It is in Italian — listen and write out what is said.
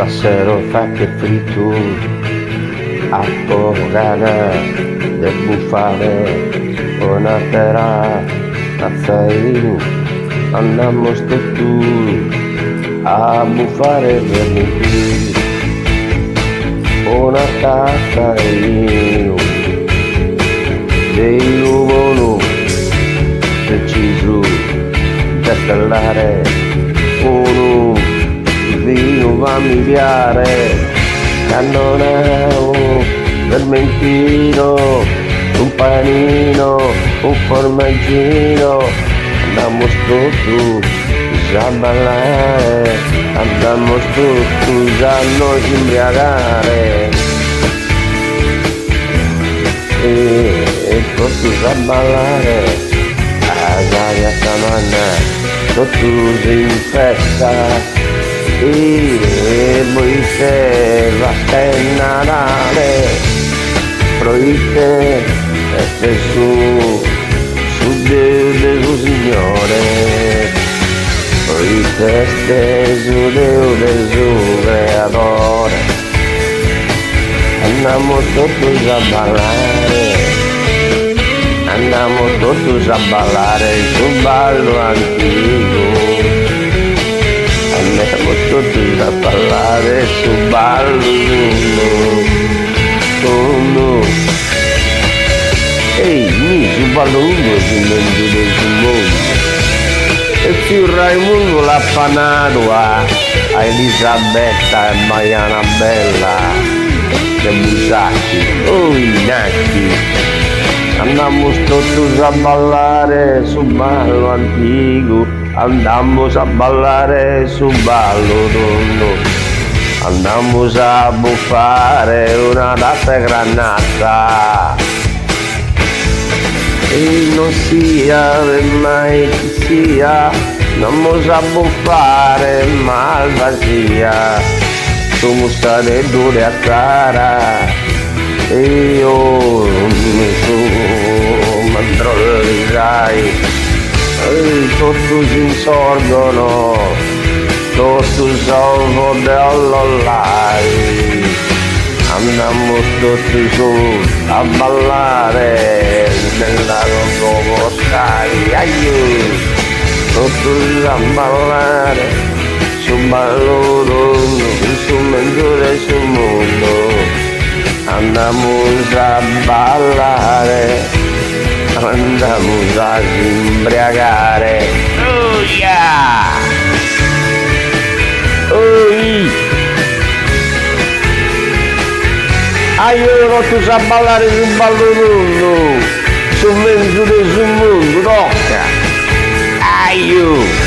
stasera fate fritto a Pogana devo fare una terrazza io andiamo sto tu a buffare vermitì una tazza io dei volo deciso da stellare uno vino familiare cannoneo vermentino un panino un formaggino andiamo tu a ballare andiamo tutti a noi imbriagare e tutti a ballare a Gaia Samana tutti in festa e poi se va a Natale proite e su Dio Signore proite su Dio creatore andiamo tutti a ballare andiamo tutti a ballare sul ballo antico andiamo tutti a ballare sul ballo uno ehi mi sul ballo uno sul mondo e più Raimundo l'ha panato a Elisabetta e Mariana Bella e Busacchi oh i nacchi andiamo tutti a ballare sul ballo antico andiamo a ballare sul ballo donno andiamo a buffare una data granata e non sia mai chi sia andiamo a buffare malvasia siamo state dure a cara e io mi sono mandrollerai tutti si insorgono tutti salvo dell'ollai andiamo tutti su a ballare nella loro sky aiuto tutti a ballare su ballo su mangiare sul mondo andiamo a ballare andiamo a imbriagare oh yeah oh io tu a ballare sul ballo sul mezzo del mondo tocca aiuto